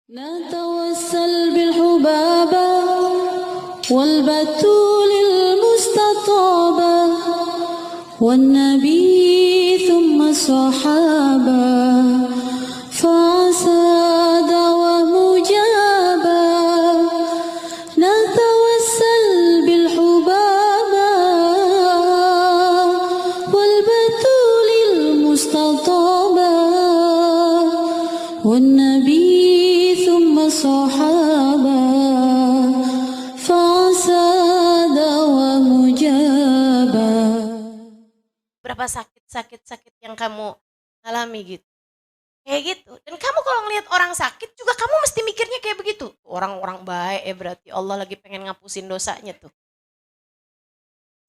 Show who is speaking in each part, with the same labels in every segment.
Speaker 1: نتوسل بالحبابة والبتول المستطابة والنبي ثم الصحابة فعسى دعوة مجابة نتوسل بالحبابة والبتول المستطابة والنبي ثم الصحابة فعسى دعوة مجابة.
Speaker 2: Berapa sakit yang kamu alami gitu. Kayak gitu. Dan kamu kalau ngelihat orang sakit juga kamu mesti mikirnya kayak begitu. Orang-orang baik berarti Allah lagi pengen ngapusin dosanya tuh.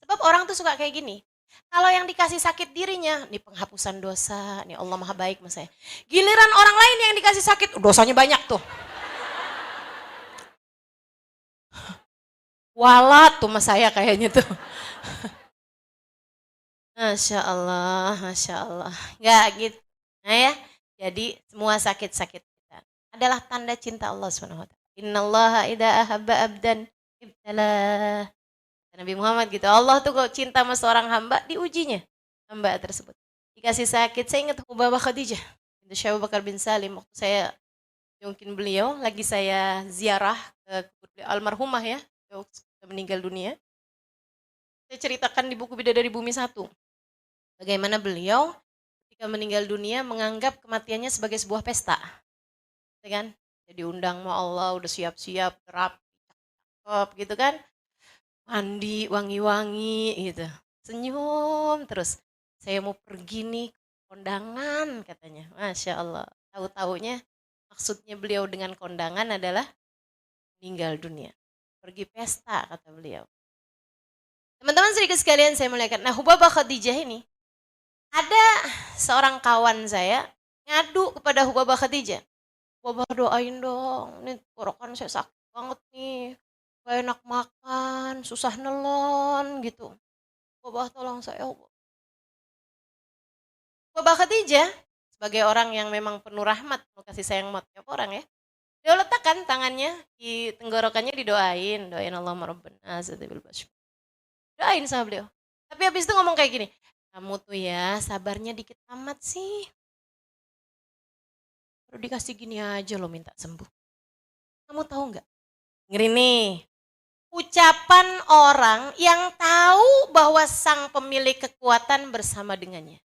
Speaker 2: Sebab orang tuh suka kayak gini. Kalau yang dikasih sakit dirinya, nih penghapusan dosa, nih Allah maha baik sama saya. Giliran orang lain yang dikasih sakit, dosanya banyak tuh. Walat tuh sama saya kayaknya tuh. Masya Allah, Masya Allah. Nggak gitu. Nah ya, jadi semua sakit-sakit kita adalah tanda cinta Allah SWT. Innallaha idha ahabba abdan ibtalah. Nabi Muhammad gitu. Allah tuh kalau cinta sama seorang hamba, diujinya hamba tersebut. Dikasih sakit, saya ingat Ubabah Khadijah. Itu Syekh Abu Bakar bin Salim. Waktu saya mungkin beliau, lagi saya ziarah ke almarhumah ya. Sudah meninggal dunia. Saya ceritakan di buku Bidadari Bumi 1. Bagaimana beliau ketika meninggal dunia menganggap kematiannya sebagai sebuah pesta. Ya kan? Jadi undang sama Allah, udah siap-siap, rapi, cakep gitu kan. Mandi, wangi-wangi gitu. Senyum terus. Saya mau pergi nih kondangan katanya. Masya Allah. Tahu-taunya maksudnya beliau dengan kondangan adalah meninggal dunia. Pergi pesta kata beliau. Teman-teman sedikit sekalian saya muliakan. Nah Hubabah Khadijah ini. Ada seorang kawan saya ngadu kepada Hubabah Khadijah. Hubabah doain dong. Ini tenggorokan saya sakit banget nih. Gak enak makan, susah nelon gitu. Hubabah tolong saya. Hubabah Khadijah sebagai orang yang memang penuh rahmat, penuh kasih sayang sama tiap orang ya. Dia letakkan tangannya di tenggorokannya didoain. Doain Allahumma rabbana zatabil basyur. Doain sama beliau. Tapi habis itu ngomong kayak gini. Kamu tuh ya sabarnya dikit amat sih. Baru dikasih gini aja lo minta sembuh. Kamu tahu nggak? Ngeri nih. Ucapan orang yang tahu bahwa sang pemilik kekuatan bersama dengannya.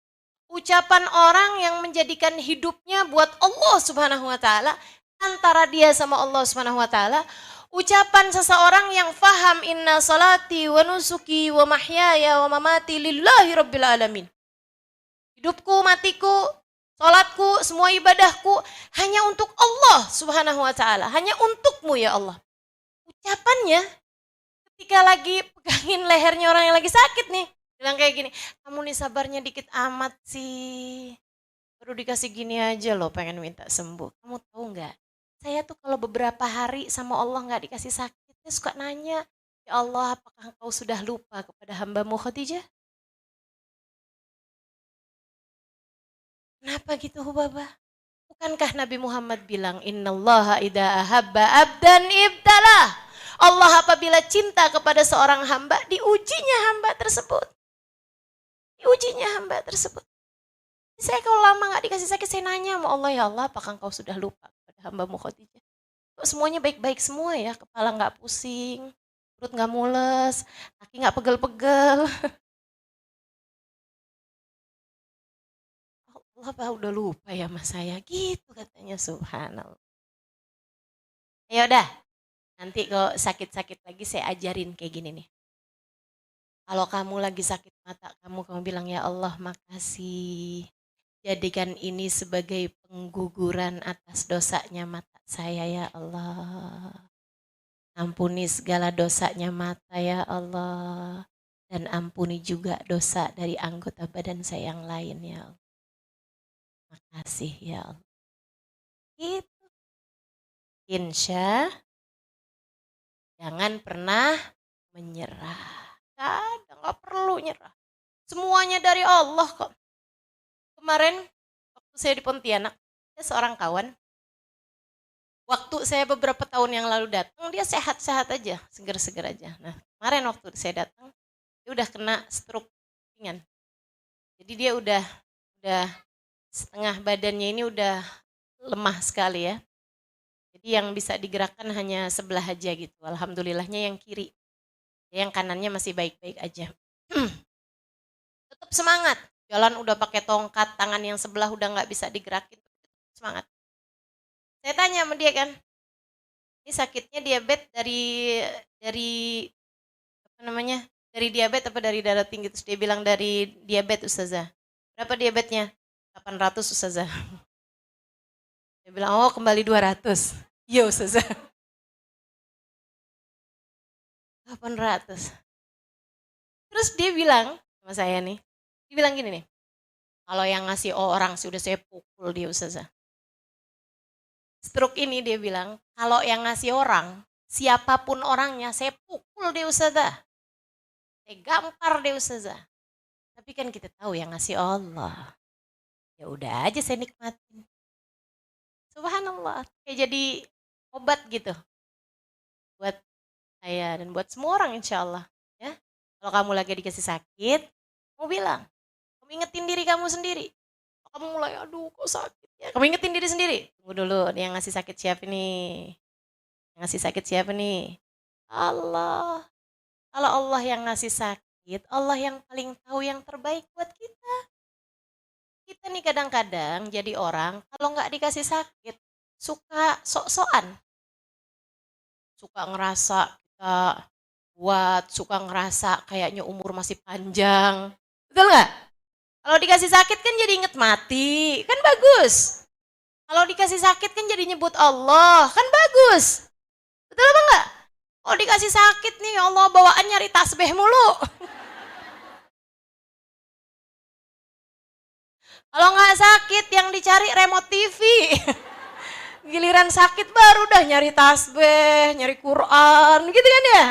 Speaker 2: Ucapan orang yang menjadikan hidupnya buat Allah Subhanahu wa taala antara dia sama Allah Subhanahu wa taala. Ucapan seseorang yang faham inna salati wa nusuki wa mahyaya wa mamati lillahi rabbil alamin. Hidupku, matiku, salatku, semua ibadahku hanya untuk Allah Subhanahu wa taala, hanya untukmu ya Allah. Ucapannya ketika lagi pegangin lehernya orang yang lagi sakit nih, bilang kayak gini, kamu nih sabarnya dikit amat sih. Baru dikasih gini aja loh pengen minta sembuh. Kamu tahu nggak? Saya tuh kalau beberapa hari sama Allah nggak dikasih sakit, saya suka nanya, ya Allah apakah engkau sudah lupa kepada hambamu Khadijah? Kenapa gitu Hubabah? Bukankah Nabi Muhammad bilang, innallaha idha ahabba abdan ibtalah. Allah apabila cinta kepada seorang hamba, diujinya hamba tersebut. Diujinya hamba tersebut. Saya kalau lama gak dikasih sakit, saya nanya sama Allah, ya Allah apakah engkau sudah lupa kepada hambamu Khadijah? Kok semuanya baik-baik semua ya, kepala gak pusing, perut gak mules, kaki gak pegel-pegel. Allah apa udah lupa ya sama saya, gitu katanya, subhanallah. Ya udah, nanti kalau sakit-sakit lagi saya ajarin kayak gini nih. Kalau kamu lagi sakit mata kamu bilang ya Allah makasih. Jadikan ini sebagai pengguguran atas dosanya mata saya ya Allah. Ampuni segala dosanya mata ya Allah. Dan ampuni juga dosa dari anggota badan saya yang lain ya Allah. Makasih ya Allah. Gitu. Insya jangan pernah menyerah. Gak perlu nyerah. Semuanya dari Allah kok. Kemarin waktu saya di Pontianak, ada seorang kawan Waktu saya beberapa tahun yang lalu datang, dia sehat-sehat aja, seger-seger aja. Nah, kemarin waktu saya datang, dia udah kena stroke ringan. Jadi dia udah setengah badannya ini udah lemah sekali ya. Jadi yang bisa digerakkan hanya sebelah aja gitu. Alhamdulillahnya yang kiri. Yang kanannya masih baik-baik aja. Tetap semangat. Jalan udah pakai tongkat, tangan yang sebelah udah nggak bisa digerakin. Semangat. Saya tanya sama dia kan, ini sakitnya diabetes dari apa namanya? Dari diabetes apa dari darah tinggi? Terus dia bilang dari diabetes Ustazah. Berapa diabetesnya? 800 Ustazah. Dia bilang, oh kembali 200. Iya Ustazah. 800. Terus dia bilang sama saya nih, dia bilang gini nih, kalau yang ngasih orang sudah saya pukul dia Ustazah. Stroke ini dia bilang, kalau yang ngasih orang, siapapun orangnya saya pukul dia Ustazah. Saya gampar dia Ustazah. Tapi kan kita tahu yang ngasih Allah. Ya udah aja saya nikmatin. Subhanallah, kayak jadi obat gitu buat saya dan buat semua orang insya Allah. Ya, kalau kamu lagi dikasih sakit, kamu bilang, kamu ingetin diri kamu sendiri. Kamu mulai, aduh kok sakit ya. Kamu ingetin diri sendiri. Tunggu dulu, yang ngasih sakit siapa nih? Yang ngasih sakit siapa nih? Allah. Kalau Allah yang ngasih sakit, Allah yang paling tahu yang terbaik buat kita. Kita nih kadang-kadang jadi orang, kalau nggak dikasih sakit, suka sok-sokan. Suka ngerasa kita kuat, suka ngerasa kayaknya umur masih panjang. Betul nggak? Kalau dikasih sakit kan jadi inget mati, kan bagus. Kalau dikasih sakit kan jadi nyebut Allah, kan bagus. Betul apa enggak? Kalau dikasih sakit nih, ya Allah bawaan nyari tasbih mulu. Kalau nggak sakit yang dicari remote TV. Giliran sakit baru dah nyari tasbih, nyari Quran, gitu kan ya?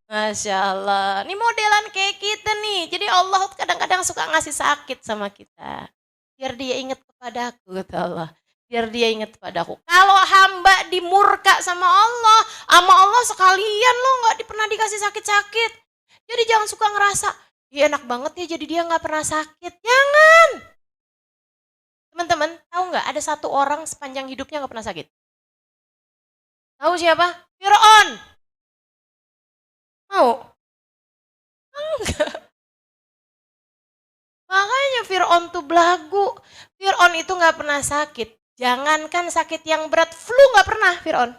Speaker 2: Masya Allah, ini modelan kayak kita nih. Jadi Allah kadang-kadang suka ngasih sakit sama kita. Biar dia ingat kepadaku, kata Allah. Biar dia ingat kepadaku. Kalau hamba dimurka sama Allah sekalian lo nggak pernah dikasih sakit-sakit. Jadi jangan suka ngerasa, dia enak banget ya jadi dia nggak pernah sakit. Jangan. Teman-teman, tahu nggak ada satu orang sepanjang hidupnya nggak pernah sakit? Tahu siapa? Fir'aun. Mau? Enggak. Makanya Fir'aun tuh belagu. Fir'aun itu nggak pernah sakit. Jangankan sakit yang berat, flu nggak pernah Fir'aun.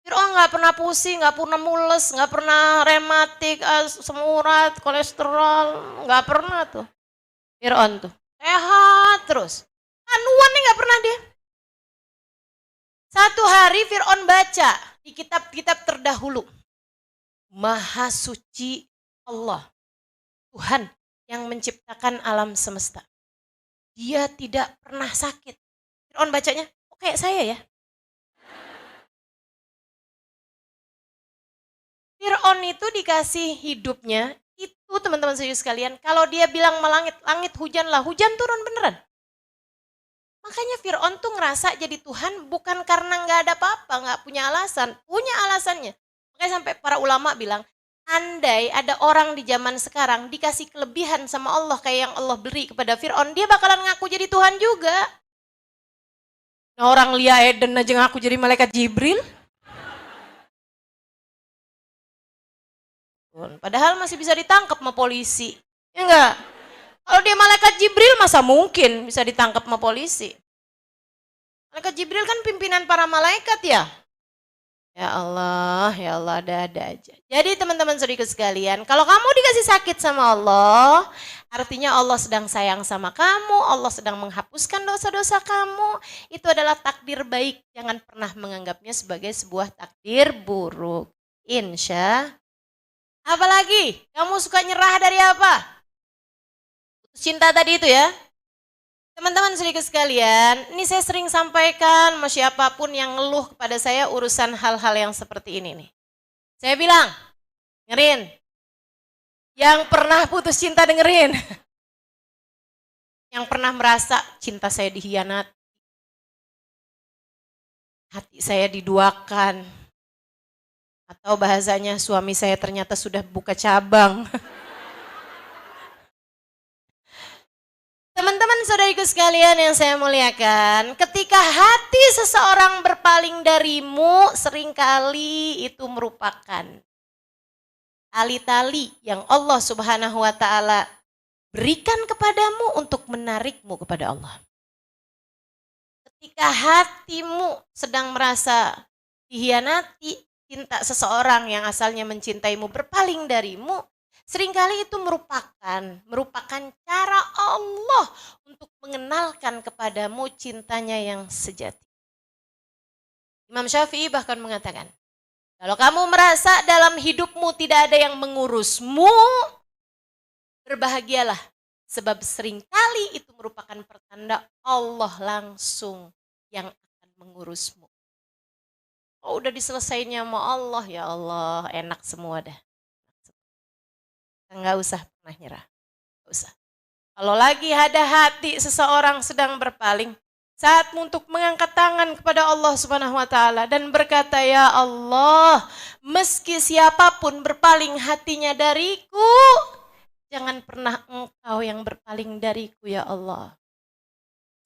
Speaker 2: Fir'aun nggak pernah pusing, nggak pernah mules, nggak pernah rematik, asam urat, kolesterol, nggak pernah tuh. Fir'aun tuh sehat terus. Anuan nih nggak pernah dia. Satu hari Fir'aun baca di kitab-kitab terdahulu. Maha suci Allah, Tuhan yang menciptakan alam semesta. Dia tidak pernah sakit. Fir'aun bacanya, kok kayak saya ya? Fir'aun itu dikasih hidupnya, itu teman-teman serius sekalian, kalau dia bilang melangit, langit hujanlah, hujan turun beneran. Makanya Fir'aun tuh ngerasa jadi Tuhan bukan karena nggak ada apa-apa, nggak punya alasan, punya alasannya. Makanya sampai para ulama bilang, andai ada orang di zaman sekarang dikasih kelebihan sama Allah kayak yang Allah beri kepada Fir'aun, dia bakalan ngaku jadi Tuhan juga. Nah, orang Lia Eden aja ngaku jadi malaikat Jibril. Padahal masih bisa ditangkap sama polisi. Ya enggak? Kalau dia malaikat Jibril masa mungkin bisa ditangkap sama polisi? Malaikat Jibril kan pimpinan para malaikat ya. Ya Allah, ada-ada aja. Jadi teman-teman saudaraku sekalian, kalau kamu dikasih sakit sama Allah, artinya Allah sedang sayang sama kamu, Allah sedang menghapuskan dosa-dosa kamu. Itu adalah takdir baik, jangan pernah menganggapnya sebagai sebuah takdir buruk. Insya. Apalagi, kamu suka nyerah dari apa? Cinta tadi itu ya. Teman-teman saudaraku sekalian, ini saya sering sampaikan sama siapapun yang ngeluh kepada saya urusan hal-hal yang seperti ini nih. Saya bilang, dengerin. Yang pernah putus cinta dengerin. Yang pernah merasa cinta saya dikhianati. hati saya diduakan. Atau bahasanya suami saya ternyata sudah buka cabang. Teman-teman saudariku sekalian yang saya muliakan, ketika hati seseorang berpaling darimu, seringkali itu merupakan tali-tali yang Allah Subhanahu wa taala berikan kepadamu untuk menarikmu kepada Allah. Ketika hatimu sedang merasa dihianati, cinta seseorang yang asalnya mencintaimu berpaling darimu, seringkali itu merupakan cara Allah untuk mengenalkan kepadamu cintanya yang sejati. Imam Syafi'i bahkan mengatakan, kalau kamu merasa dalam hidupmu tidak ada yang mengurusmu, berbahagialah. Sebab seringkali itu merupakan pertanda Allah langsung yang akan mengurusmu. Oh, udah diselesainya sama Allah, ya Allah, enak semua dah. Nggak usah pernah nyerah, nggak usah. Kalau lagi ada hati seseorang sedang berpaling, saatmu untuk mengangkat tangan kepada Allah Subhanahu wa taala dan berkata, ya Allah, meski siapapun berpaling hatinya dariku, jangan pernah engkau yang berpaling dariku ya Allah.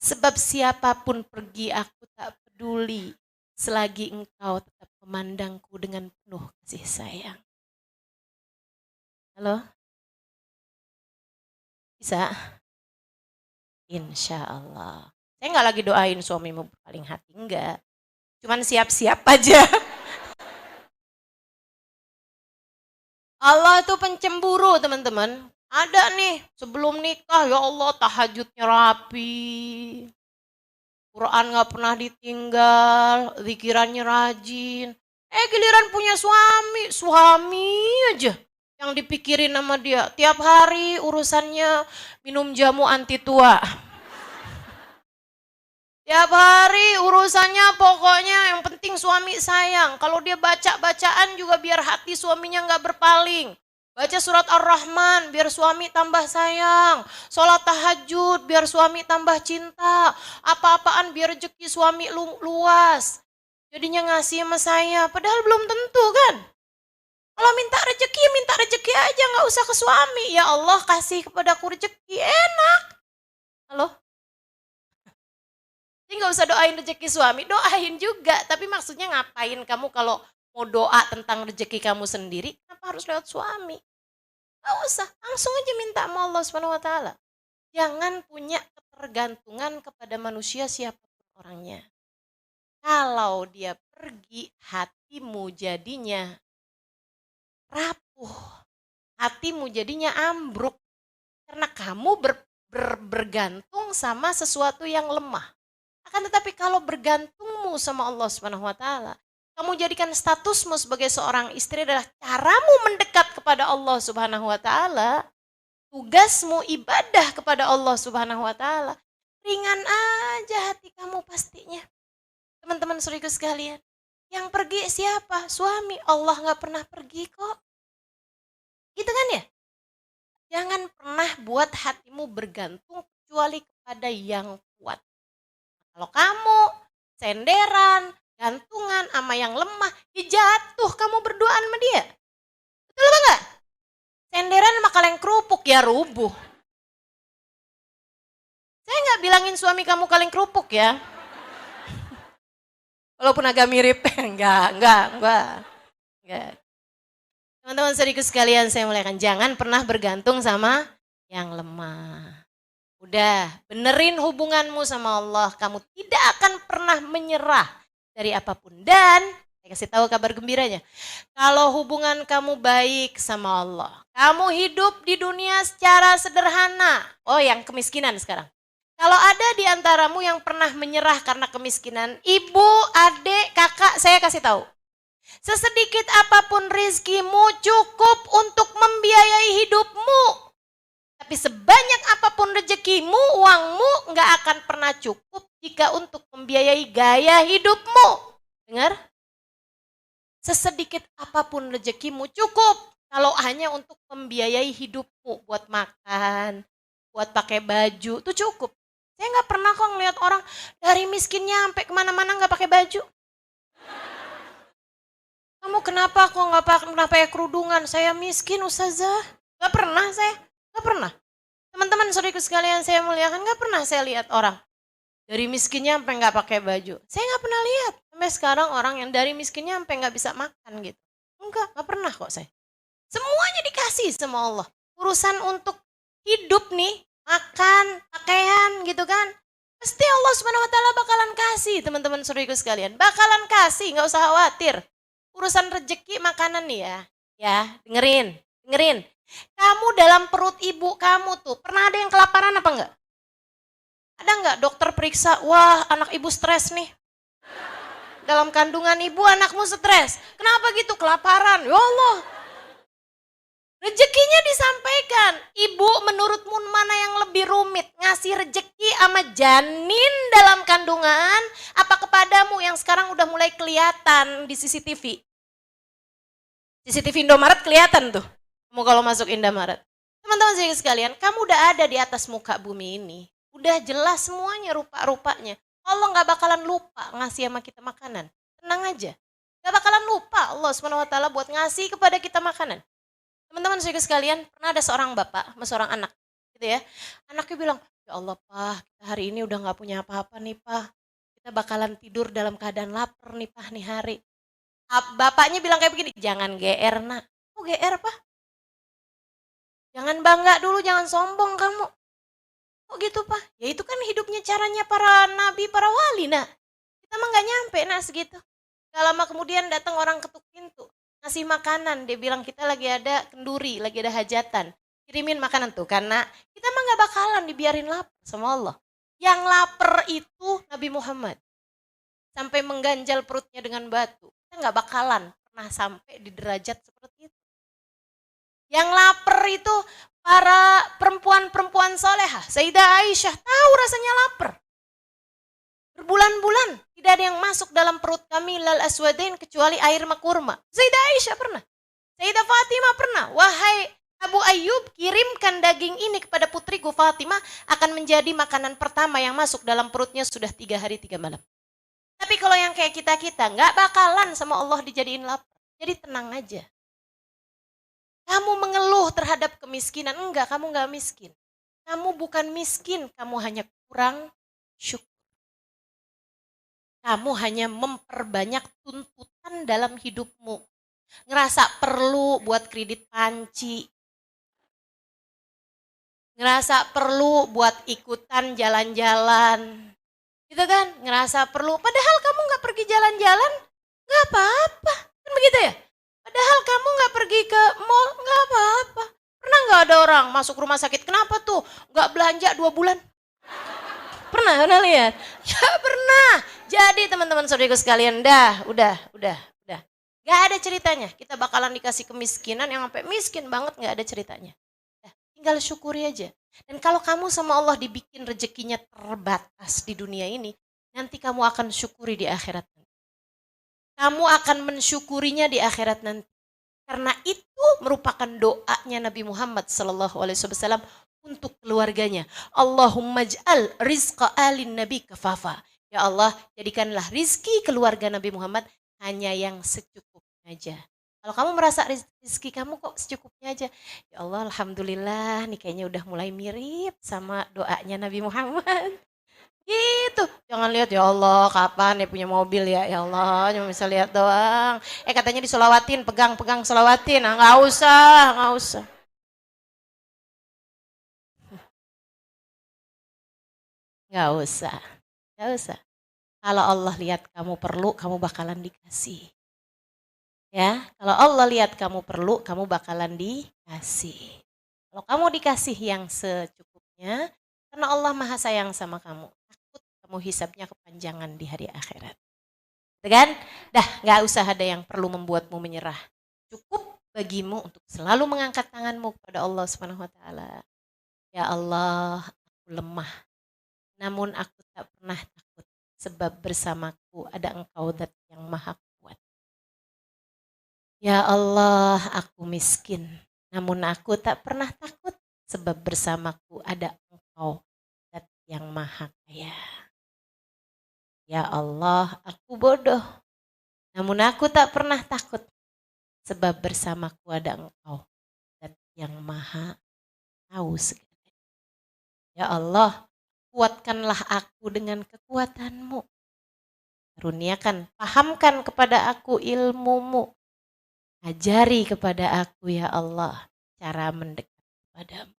Speaker 2: Sebab siapapun pergi aku tak peduli, selagi engkau tetap memandangku dengan penuh kasih sayang. Halo? Bisa? Insya Allah. Saya nggak lagi doain suamimu berpaling hati, enggak. Cuman siap-siap aja. Allah itu pencemburu teman-teman. Ada nih sebelum nikah, ya Allah tahajudnya rapi. Quran nggak pernah ditinggal, zikirannya rajin. Giliran punya suami aja yang dipikirin sama dia. Tiap hari urusannya minum jamu anti tua. Tiap hari urusannya pokoknya yang penting suami sayang. Kalau dia baca bacaan juga biar hati suaminya nggak berpaling. Baca surat Ar-Rahman biar suami tambah sayang. Sholat tahajud biar suami tambah cinta. Apa-apaan biar rezeki suami luas. Jadinya ngasih sama saya. Padahal belum tentu kan. Kalau minta rezeki aja, nggak usah ke suami. Ya Allah kasih kepadaku rezeki, enak. Halo? Jadi nggak usah doain rezeki suami, doain juga. Tapi maksudnya ngapain kamu kalau mau doa tentang rezeki kamu sendiri, kenapa harus lewat suami? Nggak usah, langsung aja minta sama Allah Subhanahu wa taala. Jangan punya ketergantungan kepada manusia siapapun orangnya. Kalau dia pergi, hatimu jadinya rapuh, hatimu jadinya ambruk karena kamu bergantung sama sesuatu yang lemah. Akan tetapi kalau bergantungmu sama Allah Subhanahu wa taala, kamu jadikan statusmu sebagai seorang istri adalah caramu mendekat kepada Allah Subhanahu wa taala, tugasmu ibadah kepada Allah Subhanahu wa taala, ringan aja hati kamu pastinya. Teman-teman saudaraku sekalian, yang pergi siapa? Suami. Allah nggak pernah pergi kok. Gitu kan ya? Jangan pernah buat hatimu bergantung kecuali kepada yang kuat. Kalau kamu senderan, gantungan sama yang lemah, ya jatuh kamu berduaan sama dia. Betul apa enggak? Senderan sama kaleng kerupuk ya rubuh. Saya nggak bilangin suami kamu kaleng kerupuk ya. Walaupun agak mirip, enggak. Teman-teman saudaraku sekalian saya muliakan, jangan pernah bergantung sama yang lemah. Udah, benerin hubunganmu sama Allah, kamu tidak akan pernah menyerah dari apapun. Dan, saya kasih tahu kabar gembiranya, kalau hubungan kamu baik sama Allah, kamu hidup di dunia secara sederhana. Oh, yang kemiskinan sekarang. Kalau ada di antaramu yang pernah menyerah karena kemiskinan, ibu, adik, kakak, saya kasih tahu. Sesedikit apapun rizkimu cukup untuk membiayai hidupmu. Tapi sebanyak apapun rezekimu, uangmu nggak akan pernah cukup jika untuk membiayai gaya hidupmu. Dengar? Sesedikit apapun rezekimu cukup kalau hanya untuk membiayai hidupmu. Buat makan, buat pakai baju, itu cukup. Saya nggak pernah kok ngeliat orang dari miskinnya sampai kemana-mana nggak pakai baju. kenapa kok nggak pernah pakai kerudungan? Saya miskin Ustazah. Nggak pernah saya, nggak pernah. Teman-teman saudaraku sekalian saya muliakan, nggak pernah saya lihat orang dari miskinnya sampai nggak pakai baju. Saya nggak pernah lihat sampai sekarang orang yang dari miskinnya sampai nggak bisa makan gitu. Nggak pernah kok saya. Semuanya dikasih sama Allah. Urusan untuk hidup nih, makan, pakaian gitu kan. Pasti Allah Subhanahu wa taala bakalan kasih, teman-teman saudaraku sekalian. Bakalan kasih, nggak usah khawatir. Urusan rezeki makanan nih ya. Ya, dengerin. Kamu dalam perut ibu kamu tuh, pernah ada yang kelaparan apa enggak? Ada enggak dokter periksa, wah anak ibu stres nih. Dalam kandungan ibu anakmu stres. Kenapa gitu? Kelaparan. Ya Allah. Rezekinya disampaikan. Ibu menurutmu mana yang lebih rumit? Ngasih rezeki sama janin dalam kandungan apa kepadamu yang sekarang udah mulai kelihatan di CCTV? CCTV Indomaret kelihatan tuh. Kamu kalau masuk Indomaret. Teman-teman sekalian, kamu udah ada di atas muka bumi ini. Udah jelas semuanya rupa-rupanya. Allah nggak bakalan lupa ngasih sama kita makanan. Tenang aja. Nggak bakalan lupa Allah SWT buat ngasih kepada kita makanan. Teman-teman sekalian, pernah ada seorang bapak sama seorang anak. Gitu ya. Anaknya bilang, ya Allah Pak, kita hari ini udah nggak punya apa-apa nih Pak. Kita bakalan tidur dalam keadaan lapar nih Pak nih hari. Bapaknya bilang kayak begini, jangan GR nak. Kok GR Pak? Jangan bangga dulu, jangan sombong kamu. Kok gitu Pak? Ya itu kan hidupnya caranya para nabi, para wali nak. Kita mah gak nyampe nak segitu. Gak lama kemudian datang orang ketuk pintu. Ngasih makanan, dia bilang kita lagi ada kenduri, lagi ada hajatan. Kirimin makanan tuh, karena kita mah gak bakalan dibiarin lapar sama Allah. Yang lapar itu Nabi Muhammad. Sampai mengganjal perutnya dengan batu. Kita gak bakalan pernah sampai di derajat seperti itu. Yang lapar itu para perempuan-perempuan solehah. Sayyidah Aisyah tahu rasanya lapar. Berbulan-bulan tidak ada yang masuk dalam perut kami lal aswadain kecuali air kurma. Sayyidah Aisyah pernah. Sayyidah Fatimah pernah. Wahai Abu Ayyub, kirimkan daging ini kepada putriku Fatimah, akan menjadi makanan pertama yang masuk dalam perutnya sudah 3 hari 3 malam. Tapi kalau yang kayak kita-kita nggak bakalan sama Allah dijadiin lapar. Jadi tenang aja. Kamu mengeluh terhadap kemiskinan. Enggak, kamu enggak miskin. Kamu bukan miskin, kamu hanya kurang syukur. Kamu hanya memperbanyak tuntutan dalam hidupmu. Ngerasa perlu buat kredit panci. Ngerasa perlu buat ikutan jalan-jalan. Gitu kan? Ngerasa perlu. Padahal kamu enggak pergi jalan-jalan, enggak apa-apa. Kan begitu ya? Padahal kamu gak pergi ke mall, gak apa-apa. Pernah gak ada orang masuk rumah sakit? Kenapa tuh? Gak belanja 2 bulan? Pernah lihat? Ya pernah. Jadi teman-teman saudaraku sekalian, udah. Gak ada ceritanya. Kita bakalan dikasih kemiskinan yang sampai miskin banget, gak ada ceritanya. Tinggal syukuri aja. Dan kalau kamu sama Allah dibikin rezekinya terbatas di dunia ini, nanti kamu akan syukuri di akhirat. Kamu akan mensyukurinya di akhirat nanti. Karena itu merupakan doanya Nabi Muhammad SAW untuk keluarganya. Allahumma ja'al rizqa alin nabi kafafa. Ya Allah, jadikanlah rizki keluarga Nabi Muhammad hanya yang secukupnya aja. Kalau kamu merasa rizki kamu kok secukupnya aja. Ya Allah, alhamdulillah nih kayaknya udah mulai mirip sama doanya Nabi Muhammad. Gitu, jangan lihat ya Allah kapan dia punya mobil ya Allah cuma bisa lihat doang. Katanya disolawatin, pegang solawatin, nggak usah. Nggak usah. Kalau Allah lihat kamu perlu, kamu bakalan dikasih. Ya, kalau Allah lihat kamu perlu, kamu bakalan dikasih. Kalau kamu dikasih yang secukupnya, karena Allah maha sayang sama kamu. Kamu hisapnya kepanjangan di hari akhirat. Kan? Gak usah ada yang perlu membuatmu menyerah. Cukup bagimu untuk selalu mengangkat tanganmu kepada Allah Subhanahu wa taala. Ya Allah, aku lemah. Namun aku tak pernah takut sebab bersamaku ada Engkau Zat yang Maha Kuat. Ya Allah, aku miskin. Namun aku tak pernah takut sebab bersamaku ada Engkau Zat yang Maha Kaya. Ya Allah, aku bodoh. Namun aku tak pernah takut sebab bersamaku ada Engkau, Zat yang maha tahu segala. Ya Allah, kuatkanlah aku dengan kekuatan-Mu. Karuniakan, pahamkan kepada aku ilmu-Mu. Ajari kepada aku ya Allah cara mendekat kepadamu.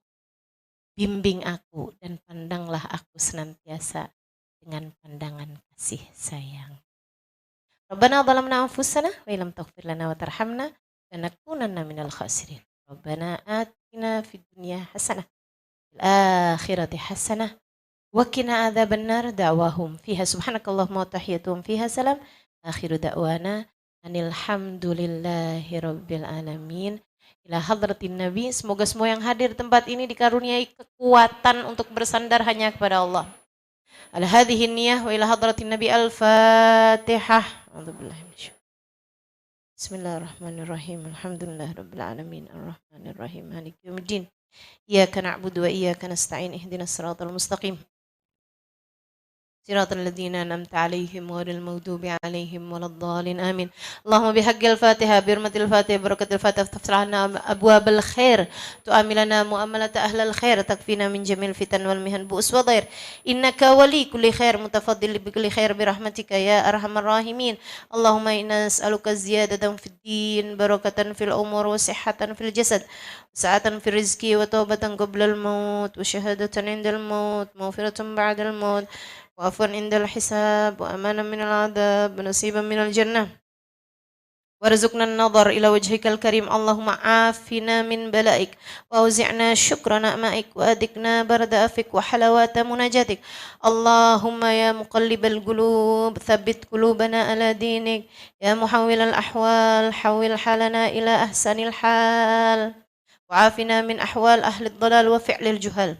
Speaker 2: Bimbing aku dan pandanglah aku senantiasa dengan pandangan kasih sayang. Rabbana zalamna anfusana wa illam taghfir lana wa tarhamna lanakunanna minal khasirin. Rabbana atina fid dunya hasanah fil akhirati hasanah wa qina adzabannar. Da'wahum fiha subhanakallahumma wa tahiyyatuhum fiha salam. Akhiru da'wana anil hamdulillahi rabbil alamin. Ila hadratin Nabi, semoga semua yang hadir di tempat ini dikaruniai kekuatan untuk bersandar hanya kepada Allah. Ala hadhihi niyah wa ila hadratin Nabi al-Fatihah. Bismillahirrahmanirrahim. Alhamdulillah rabbil alamin arrahmanirrahim maliki yaumiddin. Iyyaka na'budu wa iyyaka nasta'in ihdinas siratal mustaqim. صراط الذين أنعمت عليهم غير المغضوب عليهم ولا الضالين آمين. اللهم بحق الفاتحة برمة الفاتحة بركة الفاتحة تفتح لنا أبواب الخير تؤملنا مؤاملة أهل الخير تكفينا من جميع الفتن والمهن بؤس وضير إنك ولي كل خير متفضل بكل خير برحمتك يا أرحم الراحمين. اللهم إنا نسألك زيادة في الدين بركة في الأمور وصحة في الجسد سعة في الرزق وتوبة قبل الموت وشهادة عند الموت مغفرة بعد الموت وعفوا عند الحساب وأمانا من العذاب ونصيبا من الجنة وارزقنا النظر إلى وجهك الكريم. اللهم عافنا من بلائك وأوزعنا شكر نعمائك وأذقنا برد عفوك وحلاوة مناجاتك. اللهم يا مقلب القلوب ثبت قلوبنا على دينك. يا محول الأحوال حول حالنا إلى أحسن الحال وعافنا من أحوال أهل الضلال وفعل الجهال.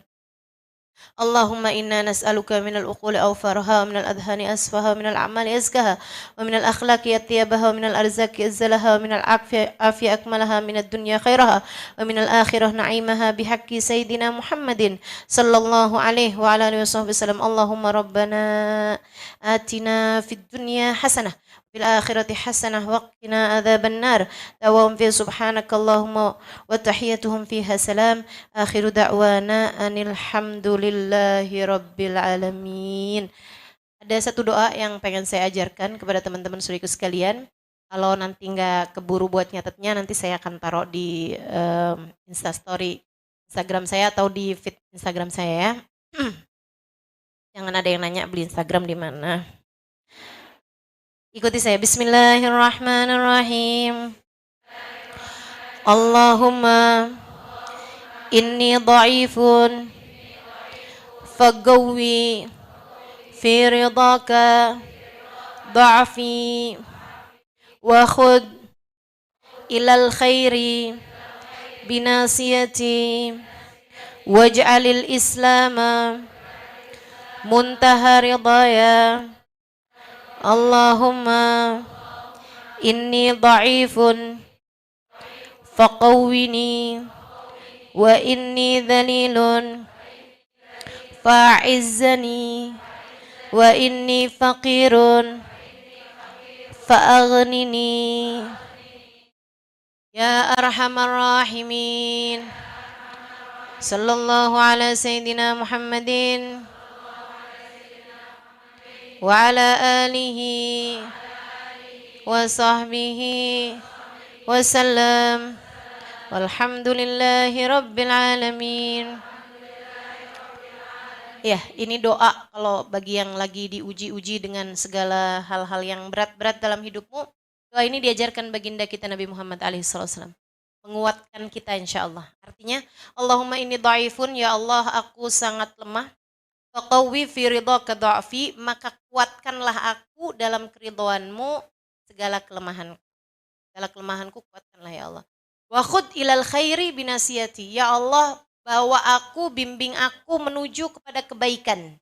Speaker 2: اللهم إنا نسألك من العقول أوفرها ومن الأذهان أسفها ومن الأعمال أزكها ومن الأخلاق أطيبها ومن الأرزاق أزلها ومن العافية أكملها من الدنيا خيرها ومن الآخرة نعيمها بحق سيدنا محمد صلى الله عليه وعلى آله وصحبه وسلم. اللهم ربنا آتنا في الدنيا حسنة في الآخرة حسنة وقنا عذاب النار. دعواهم فيها سبحانك اللهم وتحيتهم فيها سلام. آخر دعوانا أن الحمد لله رب العالمين. Ada satu doa yang pengen saya ajarkan kepada teman-teman saudaraku sekalian. Kalau nanti nggak keburu buat nyatetnya, nanti saya akan taruh di Instastory Instagram saya atau di feed Instagram saya ya. Jangan ada yang nanya beli Instagram di mana. Ikuti saya. Bismillahirrahmanirrahim. Allahumma inni dha'ifun faqawwi fi ridaka dha'fi wa khud ilal khairi binasiyati waj'alil islama muntaha ridaya. Allahumma inni dha'ifun faqawwini wa inni dhalilun fa'izzani wa inni faqirun fa'aghnini ya arhamar rahimin. Sallallahu ala sayyidina Muhammadin wa ala alihi wa sahbihi wa sallam. Walhamdulillahi rabbil alamin. Ya, ini doa kalau bagi yang lagi diuji-uji dengan segala hal-hal yang berat-berat dalam hidupmu. Doa ini diajarkan baginda kita Nabi Muhammad SAW. Menguatkan kita insya Allah. Artinya, Allahumma inni dha'ifun, ya Allah aku sangat lemah. Faqawwi fi ridhaka dha'fi, maka kuatkanlah aku dalam keridhoanmu segala kelemahanku. Segala kelemahanku kuatkanlah ya Allah. Wa khud ilal khairi binasiyati, ya Allah bawa aku, bimbing aku menuju kepada kebaikan.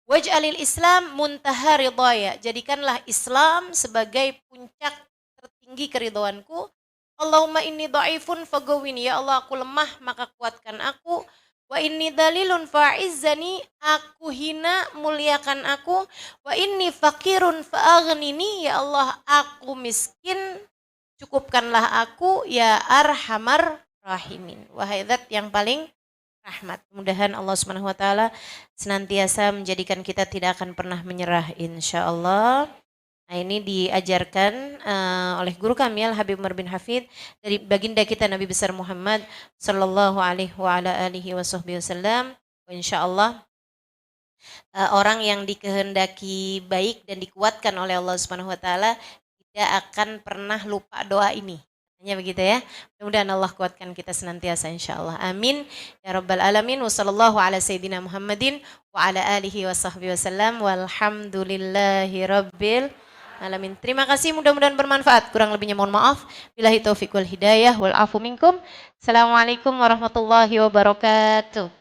Speaker 2: Waj'alil Islam muntaha ridhaya, jadikanlah Islam sebagai puncak tertinggi keridhoanku. Allahumma inni dha'ifun faqawwini, ya Allah aku lemah maka kuatkan aku. Wa inni dalilun fa'izzani, aku hina muliakan aku. Wa inni faqirun fa'aghnini, ya Allah aku miskin cukupkanlah aku ya arhamar rahimin. Wahai zat yang paling rahmat. Mudah-mudahan Allah Subhanahu wa taala senantiasa menjadikan kita tidak akan pernah menyerah insyaallah. Nah, ini diajarkan oleh guru kami Al Habib Umar bin Hafid dari baginda kita Nabi besar Muhammad sallallahu alaihi wa ala alihi wasallam. Insyaallah orang yang dikehendaki baik dan dikuatkan oleh Allah Subhanahu wa taala tidak akan pernah lupa doa ini. Hanya begitu ya. Mudah-mudahan Allah kuatkan kita senantiasa insyaallah. Amin ya rabbal alamin. Wassallallahu ala sayyidina Muhammadin wa ala alihi wasahbihi wasallam. Walhamdulillahi rabbil alamin. Terima kasih, mudah-mudahan bermanfaat. Kurang lebihnya mohon maaf. Billahi taufiq wal hidayah wal afu minkum. Assalamualaikum warahmatullahi wabarakatuh.